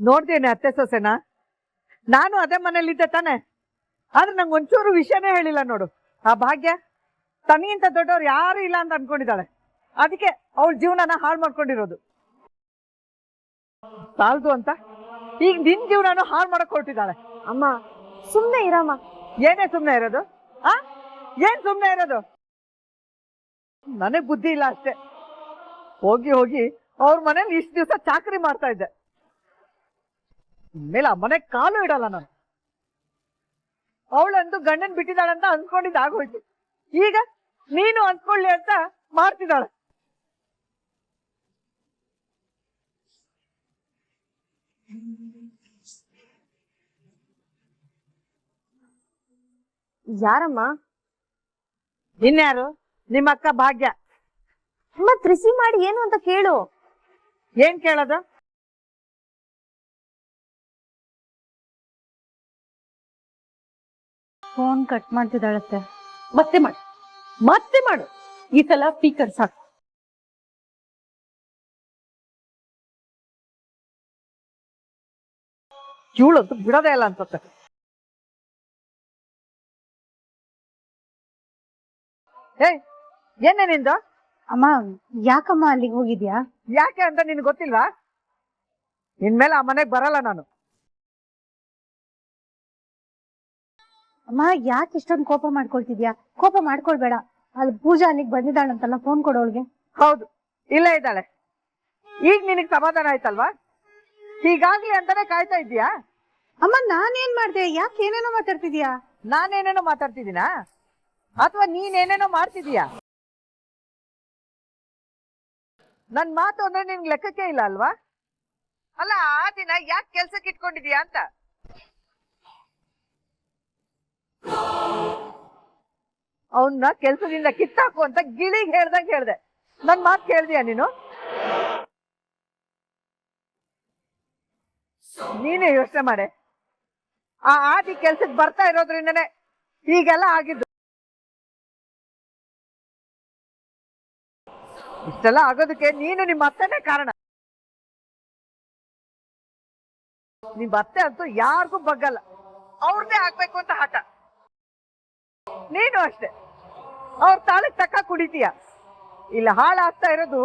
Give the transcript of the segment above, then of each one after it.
ನೋಡ್ದೇನೆ ಅತ್ತೆ ಸೊಸೆನಾ? ನಾನು ಅದೇ ಮನೇಲಿದ್ದೆ ತಾನೆ. ಆದ್ರೆ ನಂಗೆ ಒಂಚೂರು ವಿಷಯನೇ ಹೇಳಿಲ್ಲ ನೋಡು. ಆ ಭಾಗ್ಯ ತನಿಗಿಂತ ದೊಡ್ಡವ್ರು ಯಾರು ಇಲ್ಲ ಅಂತ ಅನ್ಕೊಂಡಿದ್ದಾಳೆ. ಅದಕ್ಕೆ ಅವಳ ಜೀವನನ ಹಾಳು ಮಾಡ್ಕೊಂಡಿರೋದು. ಸಾಲ್ದು ಅಂತ ಈಗ ನಿನ್ ಜೀವನನು ಹಾಳು ಮಾಡಕ್ ಹೊರಟಿದ್ದಾಳೆ. ಅಮ್ಮ ಸುಮ್ನೆ ಇರಮ್ಮ. ಏನೇ ಸುಮ್ನೆ ಇರೋದು? ಏನ್ ಸುಮ್ನೆ ಇರೋದು? ನನಗ್ ಬುದ್ಧಿ ಇಲ್ಲ ಅಷ್ಟೇ. ಹೋಗಿ ಹೋಗಿ ಅವ್ರ ಮನೇಲಿ ಇಷ್ಟು ದಿವಸ ಚಾಕರಿ ಮಾಡ್ತಾ ಇದ್ದೆ. ಮೇಲೆ ಆ ಮನೆಗ್ ಕಾಲು ಇಡಲ್ಲ ನಾನು. ಅವಳಂದು ಗಂಡನ್ ಬಿಟ್ಟಿದ್ದಾಳಂತ ಅನ್ಕೊಂಡಿದ್ದು ಆಗೋಯ್ತು. ಈಗ ನೀನು ಅನ್ಕೊಳ್ಳಿ ಅಂತ ಮಾಡ್ತಿದ್ದಾಳೆ. ಯಾರಮ್ಮ? ಇನ್ಯಾರು? ನಿಮ್ಮ ಅಕ್ಕ ಭಾಗ್ಯ. ಮತ್ ರಿಸೀವ್ ಮಾಡಿ ಏನು ಅಂತ ಕೇಳು. ಏನ್ ಕೇಳೋದು? ಫೋನ್ ಕಟ್ ಮಾಡ್ತಿದ್ದಾಳತ್ತೆ. ಮತ್ತೆ ಮಾಡು ಈ ಸಲ ಸ್ಪೀಕರ್ ಸಾಕು. ಇವಳಂತೂ ಬಿಡೋದೇ ಇಲ್ಲ ಅನ್ಸುತ್ತೆ. ಏನೇ ನಿಂದು? ಅಮ್ಮ ಯಾಕಮ್ಮ ಅಲ್ಲಿಗೆ ಹೋಗಿದ್ಯಾ? ಯಾಕೆ ಅಂತ ನಿನ್ ಗೊತ್ತಿಲ್ವಾ? ಇನ್ಮೇಲೆ ಆ ಮನೆಗ್ ಬರಲ್ಲ ನಾನು. ಅಮ್ಮ ಯಾಕೆ ಇಷ್ಟೊಂದು ಕೋಪ ಮಾಡ್ಕೊಳ್ತಿದ್ಯಾ? ಕೋಪ ಮಾಡ್ಕೊಳ್ಬೇಡ. ಅಲ್ಲಿ ಪೂಜಾ ಅಲ್ಲಿಗೆ ಬಂದಿದ್ದಾಳಂತಲ್ಲ, ಫೋನ್ ಕೊಡೋಳ್ಗೆ. ಹೌದು, ಇಲ್ಲೇ ಇದ್ದಾಳೆ. ಈಗ ನಿನಗ್ ಸಮಾಧಾನ ಆಯ್ತಲ್ವಾ? ಹೀಗಾಗ್ಲಿ ಅಂತಾನೆ ಕಾಯ್ತಾ ಇದ್ದೀಯಾ? ಅಮ್ಮ ನಾನೇನ್ ಮಾಡ್ದೆ? ಯಾಕೆ ಏನೇನೋ ಮಾತಾಡ್ತಿದ್ಯಾ? ನಾನೇನೇನೋ ಮಾತಾಡ್ತಿದ್ದೀನಾ ಅಥವಾ ನೀನೇನೇನೋ ಮಾಡ್ತಿದೀಯಾ? ನನ್ ಮಾತು ಅಂದ್ರೆ ನಿನ್ಗೆ ಲೆಕ್ಕಕ್ಕೆ ಇಲ್ಲ ಅಲ್ವಾ? ಅಲ್ಲ, ಆ ದಿನ ಯಾಕೆ ಕೆಲ್ಸಕ್ಕೆ ಇಟ್ಕೊಂಡಿದೀಯಾ ಅಂತ. ಅವನ್ನ ಕೆಲ್ಸದಿಂದ ಕಿತ್ತಾಕು ಅಂತ ಗಿಳಿಗ್ ಹೇಳ್ದಂಗೆ ಹೇಳ್ದೆ. ನನ್ ಮಾತು ಕೇಳ್ದೀಯ ನೀನು? ನೀನೇ ಯೋಚನೆ ಮಾಡೆ. ಆ ಆದಿ ಕೆಲ್ಸಕ್ಕೆ ಬರ್ತಾ ಇರೋದ್ರಿಂದನೇ ಹೀಗೆಲ್ಲ ಆಗಿದ್ದು. ಇಷ್ಟೆಲ್ಲ ಆಗೋದಕ್ಕೆ ನೀನು ನಿಮ್ಮ ಅತ್ತೆನೇ ಕಾರಣ. ನಿಮ್ ಅತ್ತೆ ಅಂತೂ ಯಾರಿಗೂ ಬಗ್ಗಲ್ಲ, ಅವ್ರನ್ನೇ ಆಗ್ಬೇಕು ಅಂತ ಹಠ. ನೀನು ಅಷ್ಟೇ, ಅವ್ರ ತಾಳಿಗೆ ತಕ್ಕ ಕುಡಿತೀಯ. ಇಲ್ಲ ಹಾಳಾಗ್ತಾ ಇರೋದು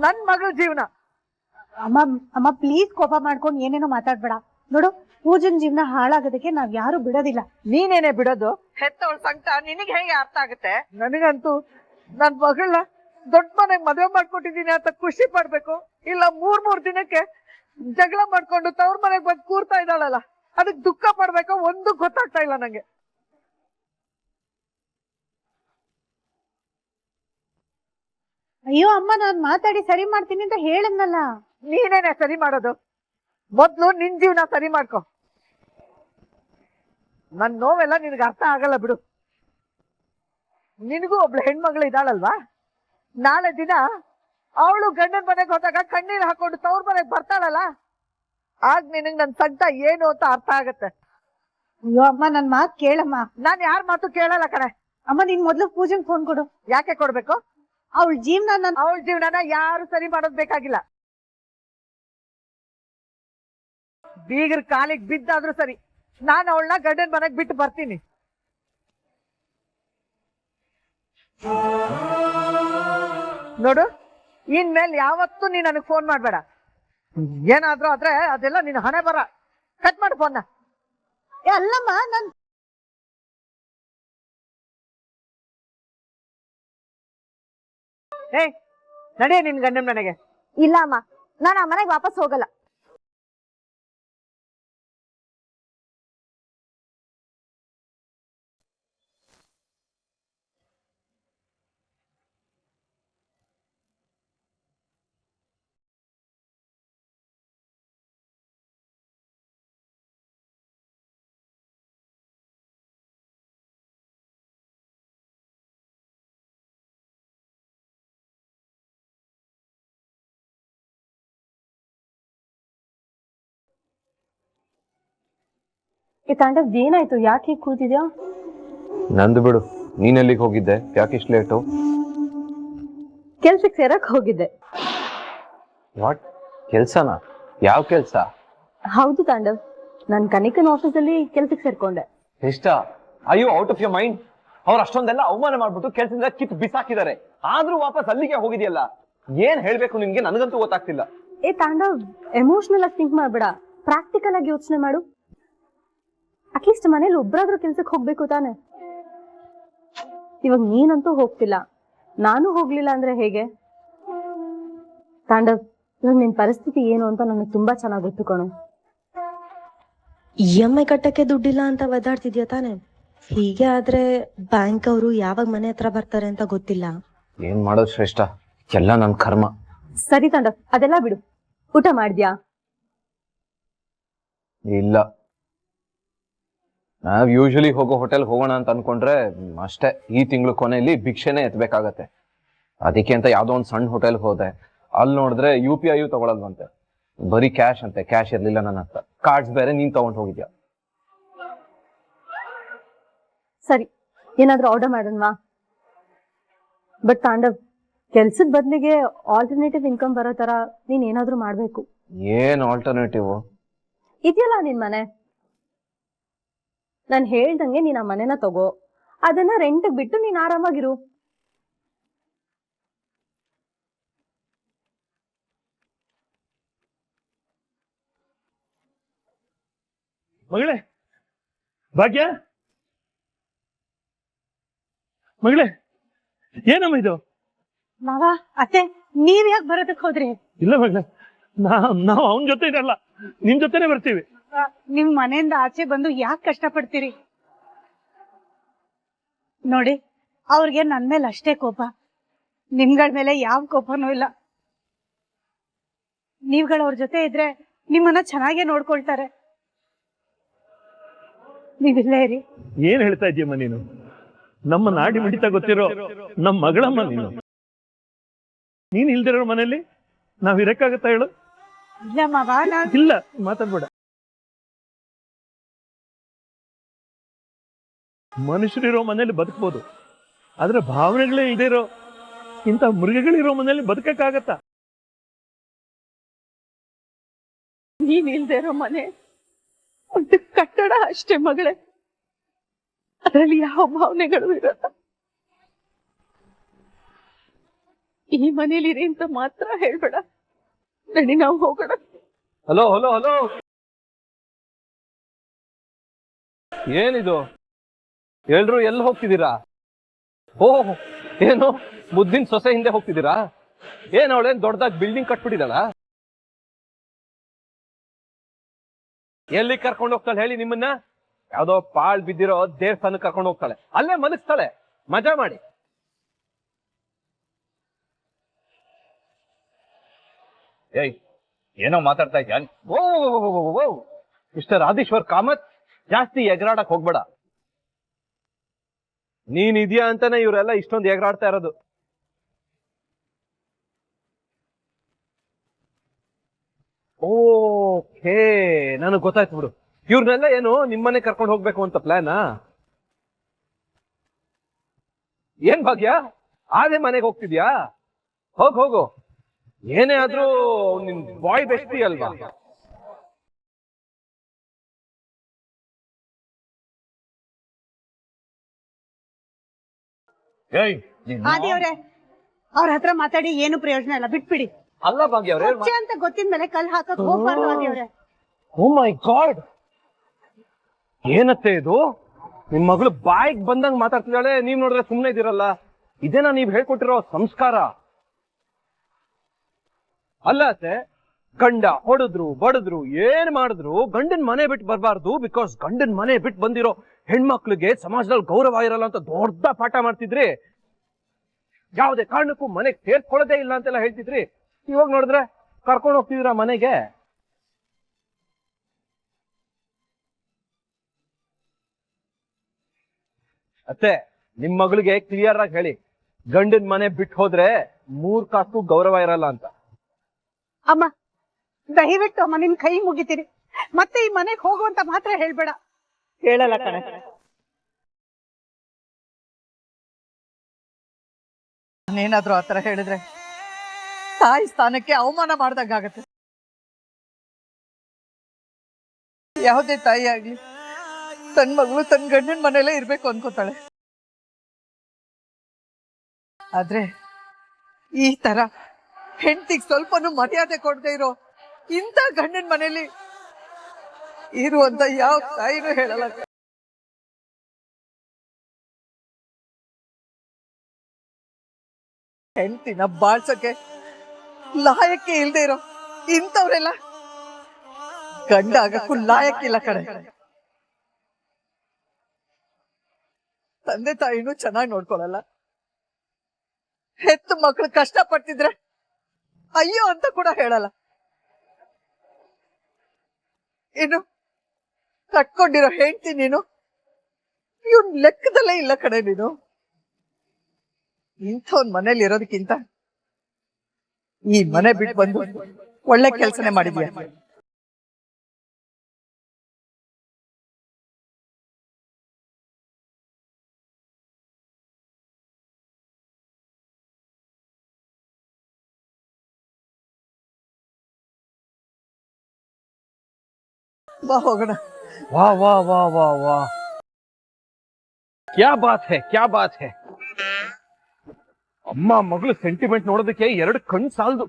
ನನ್ ಮಗಳ ಜೀವನ. ಅಮ್ಮ ಅಮ್ಮ ಪ್ಲೀಸ್ ಕೋಪ ಮಾಡ್ಕೊಂಡು ಏನೇನೋ ಮಾತಾಡ್ಬೇಡ. ನೋಡು, ಪೂಜನ್ ಜೀವನ ಹಾಳಾಗೋದಕ್ಕೆ ನಾವ್ ಯಾರು ಬಿಡೋದಿಲ್ಲ. ನೀನೇನೆ ಬಿಡೋದು? ಹೆತ್ತವಳ ಸಂಕಟ ನಿನಗೆ ಹೇಗೆ ಅರ್ಥ ಆಗುತ್ತೆ? ನನಗಂತೂ ನನ್ ಮಗಳನ್ನ ದೊಡ್ಡ ಮನೆಗ್ ಮದುವೆ ಮಾಡ್ಕೊಟ್ಟಿದೀನಿ ಅಂತ ಖುಷಿ ಪಡ್ಬೇಕು, ಇಲ್ಲ 3 ದಿನಕ್ಕೆ ಜಗಳ ಮಾಡ್ಕೊಂಡು ತವ್ರ ಮನೆಗ್ ಬಂದು ಕೂರ್ತಾ ಇದ್ದಾಳಲ್ಲ, ಅದಕ್ ದುಃಖ ಪಡ್ಬೇಕೋ ಒಂದು ಗೊತ್ತಾಗ್ತಾ ಇಲ್ಲ ನಂಗೆ. ಅಯ್ಯೋ ಅಮ್ಮ, ನಾನ್ ಮಾತಾಡಿ ಸರಿ ಮಾಡ್ತೀನಿ ಅಂತ ಹೇಳದ್ನಲ್ಲ. ನೀನೇನೆ ಸರಿ ಮಾಡೋದು? ಮೊದ್ಲು ನಿನ್ ಜೀವನ ಸರಿ ಮಾಡ್ಕೊ. ನನ್ ನೋವೆಲ್ಲ ನಿನಗೆ ಅರ್ಥ ಆಗಲ್ಲ ಬಿಡು. ನಿನಗೂ ಒಬ್ಳು ಹೆಣ್ಮಗಳು ಇದ್ದಾಳಲ್ವಾ? ನಾಳೆ ದಿನ ಅವಳು ಗಂಡನ ಮನೆಗೆ ಹೋದಾಗ ಕಣ್ಣೀರ್ ಹಾಕೊಂಡು ತವ್ರ ಮನೆಗೆ ಬರ್ತಾಳಲ್ಲ, ಆಗ ನಿನಗ್ ನನ್ ಸಂಕಟ ಏನು ಅಂತ ಅರ್ಥ ಆಗತ್ತೆ. ಅಯ್ಯೋ ಅಮ್ಮ, ನನ್ ಮಾತ್ ಕೇಳಮ್ಮ. ನಾನ್ ಯಾರ ಮಾತು ಕೇಳಲ್ಲ ಕಣೆ. ಅಮ್ಮ ನೀನ್ ಮೊದ್ಲು ಪೂಜನ್ ಫೋನ್ ಕೊಡು. ಯಾಕೆ ಕೊಡ್ಬೇಕು? ಅವಳ ಜೀವನನ ಯಾರು ಸರಿ ಮಾಡೋದ್ ಬೇಕಾಗಿಲ್ಲ. ಬೀಗರ್ ಕಾಲಿಗೆ ಬಿದ್ದಾದ್ರೂ ಸರಿ, ನಾನು ಅವಳನ್ನ ಗಂಡನ ಮನೆಗೆ ಬಿಟ್ಟು ಬರ್ತೀನಿ. ನೋಡು, ಇನ್ಮೇಲೆ ಯಾವತ್ತೂ ನೀನ್ ನನಗ್ ಫೋನ್ ಮಾಡ್ಬೇಡ. ಏನಾದ್ರೂ ಆದ್ರೆ ಅದೆಲ್ಲ ನಿನ್ ಹಣೆ ಬರ. ಕಟ್ ಮಾಡು ಫೋನ್ನ. ಅಲ್ಲಮ್ಮ, ನನ್ ನಡೆಯ ನಿನ್ ಗಂಡನ ಮನೆಗೆ. ಇಲ್ಲ ಅಮ್ಮ, ನಾನು ಆ ಮನೆಗೆ ವಾಪಸ್ ಹೋಗಲ್ಲ. ಈ ತಾಂಡವ್ ಏನಾಯ್ತು? ಯಾಕೆ ಹೀಗೆ ಕೂತಿದ್ಯಾ? ನಂದು ಬಿಡು, ನೀನೆಲ್ಲಿಗೆ ಹೋಗಿದ್ದೆ? ಯಾಕೆ ಇಷ್ಟು ಲೇಟು? ಕೆಲ್ಸಕ್ಕೆ ಸೇರಕ್ ಹೋಗಿದ್ದೆ. ವಾಟ್? ಕೆಲ್ಸನಾ? ಯಾವ ಕೆಲ್ಸ? ಹೌದು ತಾಂಡವ್, ನಾನು ಕನಿಕನ್ ಆಫೀಸಲ್ಲಿ ಕೆಲ್ಸಕ್ಕೆ ಸೇರ್ಕೊಂಡೆ. ಇಷ್ಟ ಅಯ್ಯೋ ಔಟ್ ಆಫ್ ಯೋರ್ ಮೈಂಡ್. ಅವ್ರು ಅಷ್ಟೊಂದೆಲ್ಲ ಅವಮಾನ ಮಾಡ್ಬಿಟ್ಟು ಕೆಲ್ಸದಿಂದ ಕಿತ್ತು ಬಿಸಾಕಿದ್ದಾರೆ, ಆದ್ರೂ ವಾಪಸ್ ಅಲ್ಲಿಗೆ ಹೋಗಿದೆಯಲ್ಲ. ಏನ್ ಹೇಳ್ಬೇಕು ನಿನ್ಗೆ, ನನಗಂತೂ ಗೊತ್ತಾಗ್ತಿಲ್ಲ. ಏ ತಾಂಡವ್, ಎಮೋಷನಲ್ ಆಗಿ ಥಿಂಕ್ ಮಾಡ್ಬೇಡ, ಪ್ರಾಕ್ಟಿಕಲ್ ಆಗಿ ಯೋಚನೆ ಮಾಡು. ಅಟ್ಲೀಸ್ಟ್ ಮನೇಲಿ ಒಬ್ರಾದ್ರೂ ಕೆಲ್ಸಕ್ಕೆ ಹೋಗ್ಬೇಕು ತಾನೆ. ಇವಾಗ ನೀನಂತೂ ಹೋಗ್ತಿಲ್ಲ, ನಾನು ಹೋಗ್ಲಿಲ್ಲ ಅಂದ್ರೆ ಹೇಗೆ? ತಾಂಡವ್, ಇವಾಗ ನಿನ್ ಪರಿಸ್ಥಿತಿ ಏನು ಅಂತ ನನಗೆ ತುಂಬಾ ಚೆನ್ನಾಗಿ ಗೊತ್ತು ಕಣು. EMI ಕಟ್ಟಕ್ಕೆ ದುಡ್ಡಿಲ್ಲ ಅಂತ ಒದ್ದಾಡ್ತಿದ್ಯಾ ತಾನೆ? ಹೀಗೆ ಆದ್ರೆ ಬ್ಯಾಂಕ್ ಅವರು ಯಾವಾಗ ಮನೆ ಹತ್ರ ಬರ್ತಾರೆ ಅಂತ ಗೊತ್ತಿಲ್ಲ. ಏನ್ ಮಾಡೋದು ಶ್ರೇಷ್ಠ, ಎಲ್ಲ ನನ್ ಕರ್ಮ. ಸರಿ ತಾಂಡವ್, ಅದೆಲ್ಲ ಬಿಡು. ಊಟ ಮಾಡಿದ್ಯಾ? ಇಲ್ಲ, ನಾವ್ ಯೂಶಲಿ ಹೋಗೋ ಹೋಟೆಲ್ ಹೋಗೋಣ ಅಂತ ಅನ್ಕೊಂಡ್ರೆ ಅಷ್ಟೇ, ಈ ತಿಂಗಳು ಕೊನೆಯಲ್ಲಿ ಭಿಕ್ಷೆನೆ ಎತ್ಬೇಕಾಗತ್ತೆ. ಅದಕ್ಕೆ ಅಂತ ಯಾವ್ದೋ ಒಂದ್ ಸಣ್ಣ ಹೋಟೆಲ್ ಹೋದೆ, ಅಲ್ಲಿ ನೋಡಿದ್ರೆ UPI ತಗೊಳಲ್ವಂತೆ, ಬರೀ ಕ್ಯಾಶ್ ಅಂತೆ. ಕ್ಯಾಶ್ ಇರ್ಲಿಲ್ಲ ನನ್ನ ಹತ್ರ, ಕಾರ್ಡ್ಸ್ ಬೇರೆ ನೀನ್ ತಗೊಂಡ್ ಹೋಗಿದ್ಯಾ. ಸರಿ, ಏನಾದ್ರೂ ಆರ್ಡರ್ ಮಾಡೋಣವಾ? ಬಟ್ ತಾಂಡವ್, ಕೆಲ್ಸದ ಬದಲಿಗೆ ಆಲ್ಟರ್ನೇಟಿವ್ ಇನ್ಕಮ್ ಬರೋ ತರ ನೀನ್ ಏನಾದ್ರೂ ಮಾಡ್ಬೇಕು. ಏನ್ ಆಲ್ಟರ್ನೇಟಿವ್? ಇದೆಯಲ್ಲ ನಿನ್ ಮನೆ, ನಾನ್ ಹೇಳ್ದಂಗೆ ನೀನ್ ಆ ಮನೆನ ತಗೋ, ಅದನ್ನ ರೆಂಟ್ ಬಿಟ್ಟು ನೀನ್ ಆರಾಮಾಗಿರು. ಮಗಳೇ ಭಾಗ್ಯ, ಮಗಳೇ ಏನಮ್ಮ ಇದು? ಮಾವ, ಅತ್ತೆ, ನೀವ್ ಯಾಕೆ ಬರೋದಕ್ ಹೋದ್ರಿ? ಇಲ್ಲ ಮಗಳೇ, ನಾವು ಅವನ ಜೊತೆ ಇರಲ್ಲ, ನಿನ್ ಜೊತೆನೆ ಬರ್ತೀವಿ. ನಿಮ್ ಮನೆಯಿಂದ ಆಚೆ ಬಂದು ಯಾಕೆ ಕಷ್ಟಪಡ್ತೀರಿ? ನೋಡಿ, ಅವ್ರಿಗೆ ನನ್ ಮೇಲೆ ಅಷ್ಟೇ ಕೋಪ, ನಿಮ್ಗಳ ಮೇಲೆ ಯಾವ ಕೋಪನೂ ಇಲ್ಲ. ನೀವ್ಗಳು ಅವ್ರ ಜೊತೆ ಇದ್ರೆ ನಿಮ್ಮನ್ನ ಚೆನ್ನಾಗೇ ನೋಡ್ಕೊಳ್ತಾರೆ. ನೀವಿಲ್ಲೇ ಇರಿ. ಏನ್ ಹೇಳ್ತಾ ಇದೀಯಮ್ಮ ನೀನು? ನಮ್ಮ ನಾಡಿ ಮಿಡಿತ ಗೊತ್ತಿರೋ ನಮ್ಮ ಮಗಳಮ್ಮ ನೀನು. ನೀನ್ ಇಲ್ದಿರೋ ಮನೇಲಿ ನಾವ್ ಇರಕ್ಕಾಗತ್ತಾ ಹೇಳು? ಇಲ್ಲ ಮಾವ, ಇಲ್ಲ, ಮಾತಾಡ್ಬೇಡ. ಮನುಷ್ಯರಿರೋ ಮನೇಲಿ ಬದುಕ್ಬೋದು, ಆದ್ರೆ ಭಾವನೆಗಳೇ ಇಲ್ದೇ ಇರೋ ಇಂಥ ಮೃಗಗಳಿರೋ ಮನೇಲಿ ಬದುಕಕ್ಕಾಗತ್ತಾ? ನೀನ್ ಇಲ್ದೇ ಇರೋ ಮನೆ ಒಂದು ಕಟ್ಟಡ ಅಷ್ಟೇ ಮಗಳೇ, ಅದರಲ್ಲಿ ಯಾವ ಭಾವನೆಗಳು ಇರಲ್ಲ. ಈ ಮನೇಲಿರಿ ಅಂತ ಮಾತ್ರ ಹೇಳ್ಬೇಡ. ನಡಿ, ನಾವು ಹೋಗೋಣ. ಹಲೋ ಹಲೋ ಹಲೋ, ಏನಿದು? ಎಲ್ರು ಎಲ್ಲಿ ಹೋಗ್ತಿದ್ದೀರಾ? ಓಹ್, ಏನು ಮುದ್ದಿನ ಸೊಸೆ ಹಿಂದೆ ಹೋಗ್ತಿದ್ದೀರಾ? ಏನ್ ಅವಳೇನ್ ದೊಡ್ಡದಾಗಿ ಬಿಲ್ಡಿಂಗ್ ಕಟ್ಬಿಟ್ಟಿದಾಳ? ಎಲ್ಲಿ ಕರ್ಕೊಂಡು ಹೋಗ್ತಾಳೆ ಹೇಳಿ ನಿಮ್ಮನ್ನ? ಯಾವ್ದೋ ಪಾಳ್ ಬಿದ್ದಿರೋ ದೇವಸ್ಥಾನಕ್ಕೆ ಕರ್ಕೊಂಡು ಹೋಗ್ತಾಳೆ, ಅಲ್ಲೇ ಮಲಗಿಸ್ತಾಳೆ, ಮಜಾ ಮಾಡಿ. ಏಯ್, ಏನೋ ಮಾತಾಡ್ತಾ ಇದ್ಯಾ? ಓ ಮಿಸ್ಟರ್ ಆದೀಶ್ವರ್ ಕಾಮತ್, ಜಾಸ್ತಿ ಎಗರಾಡಕ್ ಹೋಗ್ಬೇಡ. ನೀನ್ ಇದೆಯಾ ಅಂತಾನೆ ಇವರೆಲ್ಲ ಇಷ್ಟೊಂದು ಎಗರಾಡ್ತಾ ಇರೋದು. ಓಕೆ, ನನಗ್ ಗೊತ್ತಾಯ್ತು ಬಿಡು. ಇವ್ರನ್ನೆಲ್ಲ ಏನು ನಿಮ್ಮನೆ ಕರ್ಕೊಂಡು ಹೋಗ್ಬೇಕು ಅಂತ ಪ್ಲಾನಾ? ಏನ್ ಭಾಗ್ಯ, ಅದೇ ಮನೆಗೆ ಹೋಗ್ತಿದ್ಯಾ? ಹೋಗು, ಏನೇ ಆದ್ರೂ ನಿನ್ ಬಾಯ್ ಬೆಸ್ಟಿ ಅಲ್ವಾ? ಆದಿಯವ್ರೆ, ಅವ್ರ ಹತ್ರ ಮಾತಾಡಿ ಏನು ಪ್ರಯೋಜನ ಇಲ್ಲ, ಬಿಟ್ಬಿಡಿ. ಅಲ್ಲ ಭಾಗ್ಯ ಅವ್ರೆ, ಕೊಚ್ಚೆ ಅಂತ ಗೊತ್ತಿನ ಮೇಲೆ ಕಲ್ ಹಾಕಕ್ ಹೋಗ್ಬಾರ್ದು ಆದಿಯವ್ರೆ. ಓ ಮೈ ಗಾಡ್, ಏನತ್ತೆ ಇದು? ನಿಮ್ ಮಗಳು ಬಾಯಿಗೆ ಬಂದಂಗ್ ಮಾತಾಡ್ತಿದ್ದಾಳೆ, ನೀವ್ ನೋಡಿದ್ರೆ ಸುಮ್ನೆ ಇದ್ದೀರಲ್ಲ. ಇದೇನಾ ನೀವ್ ಹೇಳ್ಕೊಟ್ಟಿರೋ ಸಂಸ್ಕಾರ? ಅಲ್ಲ ಅತ್ತೆ, ಗಂಡ ಹೊಡೆದ್ರು ಬಡದ್ರು ಏನ್ ಮಾಡಿದ್ರು ಗಂಡನ್ ಮನೆ ಬಿಟ್ಟು ಬರಬಾರ್ದು, ಬಿಕಾಸ್ ಗಂಡನ್ ಮನೆ ಬಿಟ್ಟು ಬಂದಿರೋ ಹೆಣ್ಮಕ್ಳಿಗೆ ಸಮಾಜದಲ್ಲಿ ಗೌರವ ಇರಲ್ಲ ಅಂತ ದೊಡ್ಡ ಪಾಠ ಮಾಡ್ತಿದ್ರಿ. ಯಾವುದೇ ಕಾರಣಕ್ಕೂ ಮನೆಗೆ ಸೇರ್ಕೊಳ್ಳೋದೇ ಇಲ್ಲ ಅಂತೆಲ್ಲ ಹೇಳ್ತಿದ್ರಿ. ಇವಾಗ ನೋಡಿದ್ರೆ ಕರ್ಕೊಂಡು ಹೋಗ್ತಿದ್ದೀರಾ ಮನೆಗೆ. ಅತ್ತೆ, ನಿಮ್ ಮಗಳಿಗೆ ಕ್ಲಿಯರ್ ಆಗಿ ಹೇಳಿ, ಗಂಡನ್ ಮನೆ ಬಿಟ್ಟು ಹೋದ್ರೆ 3 ಕಾಸು ಗೌರವ ಇರಲ್ಲ ಅಂತ. ಅಮ್ಮ, ದಯವಿಟ್ಟು ಅಮ್ಮ ನಿನ್ ಕೈ ಮುಗಿತೀರಿ, ಮತ್ತೆ ಈ ಮನೆಗೆ ಹೋಗುವಂತ ಮಾತ್ರ ಹೇಳ್ಬೇಡ. ಹೇಳಲ್ಲ ಕಣೆ. ನಾನೇನಾದ್ರೂ ಆತರ ಹೇಳಿದ್ರೆ ತಾಯಿ ಸ್ಥಾನಕ್ಕೆ ಅವಮಾನ ಮಾಡ್ದಂಗಾಗತ್ತೆ. ಯಾವುದೇ ತಾಯಿ ಆಗ್ಲಿ ತನ್ನ ಮಗಳು ತನ್ನ ಗಂಡನ ಮನೆಯಲ್ಲೇ ಇರ್ಬೇಕು ಅನ್ಕೋತಾಳೆ. ಆದ್ರೆ ಈ ತರ ಹೆಂಡತಿಗೆ ಸ್ವಲ್ಪನೂ ಮರ್ಯಾದೆ ಕೊಡದೆ ಇರೋ ಇಂಥ ಗಂಡನ ಮನೆಯಲ್ಲಿ ಇರುವಂತ ಯಾವ ತಾಯಿನೂ ಹೇಳಲ್ಲ. ಹೆಂಡತಿನ ಬಾಳ್ಸಕ್ಕೆ ಲಾಯಕ್ಕೆ ಇಲ್ದೇ ಇರೋ ಇಂಥವ್ರೆಲ್ಲ ಗಂಡ ಆಗಕ್ಕೂ ಲಾಯಕ್ಕಿಲ್ಲ ಕಡೆ. ತಂದೆ ತಾಯಿನೂ ಚೆನ್ನಾಗಿ ನೋಡ್ಕೊಳಲ್ಲ. ಹೆತ್ತು ಮಕ್ಕಳು ಕಷ್ಟ ಪಡ್ತಿದ್ರೆ ಅಯ್ಯೋ ಅಂತ ಕೂಡ ಹೇಳಲ್ಲ. ಇನ್ನು ಕಟ್ಕೊಂಡಿರೋ ಹೆಂಡತಿ ನೀನು ಇವನ್ ಲೆಕ್ಕದಲ್ಲೇ ಇಲ್ಲ ಕಡೆ. ನೀನು ಇಂಥವ್ನ್ ಮನೇಲಿ ಇರೋದಕ್ಕಿಂತ ಈ ಮನೆ ಬಿಟ್ಟು ಬಂದು ಒಳ್ಳೆ ಕೆಲ್ಸನೇ ಮಾಡಿದ್ಯಾ. ಬಾ ಹೋಗೋಣ. ವಾ ವಾ ವಾ ವಾ ವಾ, ಕ್ಯಾ ಬಾತ್ ಹೈ, ಕ್ಯಾ ಬಾತ್ ಹೈ. ಅಮ್ಮ ಮಗಳು ಸೆಂಟಿಮೆಂಟ್ ನೋಡೋದಕ್ಕೆ 2 ಕಣ್ಣು ಸಾಲದು.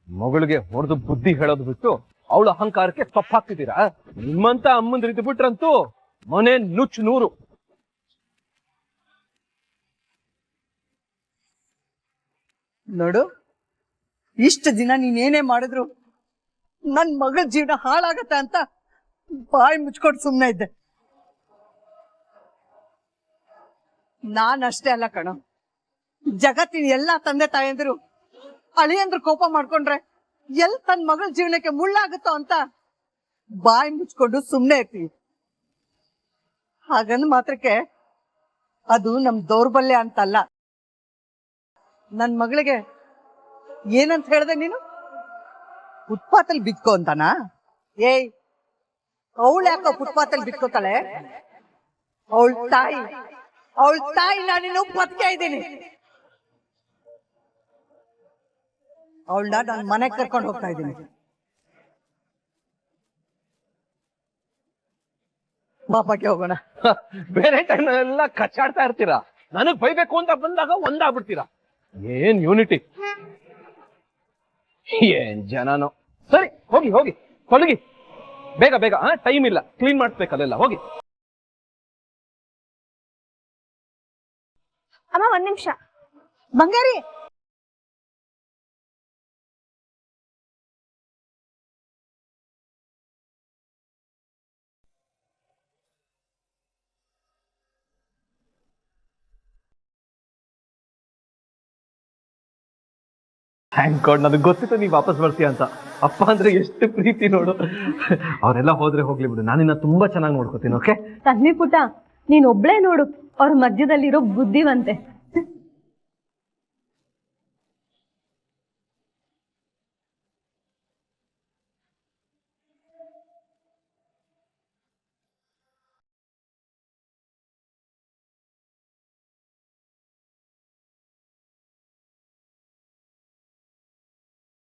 ಮಗಳಿಗೆ ಹೊಡೆದು ಬುದ್ಧಿ ಹೇಳೋದು ಬಿಟ್ಟು ಅವಳ ಅಹಂಕಾರಕ್ಕೆ ತಪ್ಪ ಹಾಕ್ತಿದ್ದೀರಾ? ನಿಮ್ಮಂತ ಅಮ್ಮಂದ್ ರೀತಿ ಬಿಟ್ರಂತೂ ಮನೆ ನುಚ್ಚು ನೂರು. ನೋಡು, ಇಷ್ಟು ದಿನ ನೀನೇನೇ ಮಾಡಿದ್ರು ನನ್ ಮಗಳ ಜೀವನ ಹಾಳಾಗತ್ತ ಅಂತ ಬಾಯಿ ಮುಚ್ಕೊಂಡು ಸುಮ್ನೆ ಇದ್ದೆ. ನಾನಷ್ಟೇ ಅಲ್ಲ ಕಣೋ, ಜಗತ್ತಿನ ಎಲ್ಲಾ ತಂದೆ ತಾಯಂದಿರು ಅಳಿಯಂದ್ರು ಕೋಪ ಮಾಡ್ಕೊಂಡ್ರೆ ತನ್ನ ಮಗಳ ಜೀವನಕ್ಕೆ ಮುಳ್ಳಾಗುತ್ತೋ ಅಂತ ಬಾಯಿ ಮುಚ್ಕೊಂಡು ಸುಮ್ನೆ ಇರ್ತೀವಿ. ಹಾಗಂದ್ ಮಾತ್ರಕ್ಕೆ ಅದು ನಮ್ ದೌರ್ಬಲ್ಯ ಅಂತಲ್ಲ. ನನ್ ಮಗಳಿಗೆ ಏನಂತ ಹೇಳ್ದೆ ನೀನು? ಫುಟ್ಪಾತಲ್ಲಿ ಬಿತ್ಕೋ ಅಂತಾನ? ಏಯ್, ಅವಳು ಯಾಕೋ ಫುಟ್ಪಾತಲ್ಲಿ ಬಿತ್ಕೋತಾಳೆ? ಅವಳ ತಾಯಿ ನಾನಿನ್ನು ಬದುಕೇ ಇದ್ದೀನಿ. ಅವಳನ್ನ ನಾನು ಮನೆಗೆ ಕರ್ಕೊಂಡು ಹೋಗ್ತಾ ಇದ್ದೀನಿ. ಬಾಪಾಕ್ಕೆ ಹೋಗೋಣ. ಬೇರೆ ಟೈಮ್ ಎಲ್ಲ ಕಚ್ಚಾಡ್ತಾ ಇರ್ತೀರಾ, ನನಗ್ ಬೈಬೇಕು ಅಂತ ಬಂದಾಗ ಒಂದಾಗ್ಬಿಡ್ತೀರಾ. ಏನ್ ಯೂನಿಟಿ, ಏನ್ ಜನನೋ. ಸರಿ, ಹೋಗಿ ಹೋಗಿ ತೊಲಗಿ, ಬೇಗ ಬೇಗ. ಟೈಮ್ ಇಲ್ಲ, ಕ್ಲೀನ್ ಮಾಡಿಸ್ಬೇಕಲ್ಲೆಲ್ಲ. ಹೋಗಿ. ಅಮ್ಮ, 1 ನಿಮಿಷ. ಬಂಗಾರಿ, ಥ್ಯಾಂಕ್ ಗಾಡ್, ನನಗೆ ಗೊತ್ತಿತ್ತು ನೀವ್ ವಾಪಸ್ ಬರ್ತೀಯ ಅಂತ. ಅಪ್ಪ ಅಂದ್ರೆ ಎಷ್ಟು ಪ್ರೀತಿ ನೋಡು. ಅವರೆಲ್ಲ ಹೋದ್ರೆ ಹೋಗ್ಲಿ ಬಿಡು, ನಾನಿನ್ನ ತುಂಬಾ ಚೆನ್ನಾಗಿ ನೋಡ್ಕೋತೀನಿ. ಓಕೆ ತನ್ವಿ ಪುಟ, ನೀನ್ ಒಬ್ಳೇ ನೋಡು ಅವ್ರ ಮಧ್ಯದಲ್ಲಿರೋ ಬುದ್ಧಿವಂತೆ.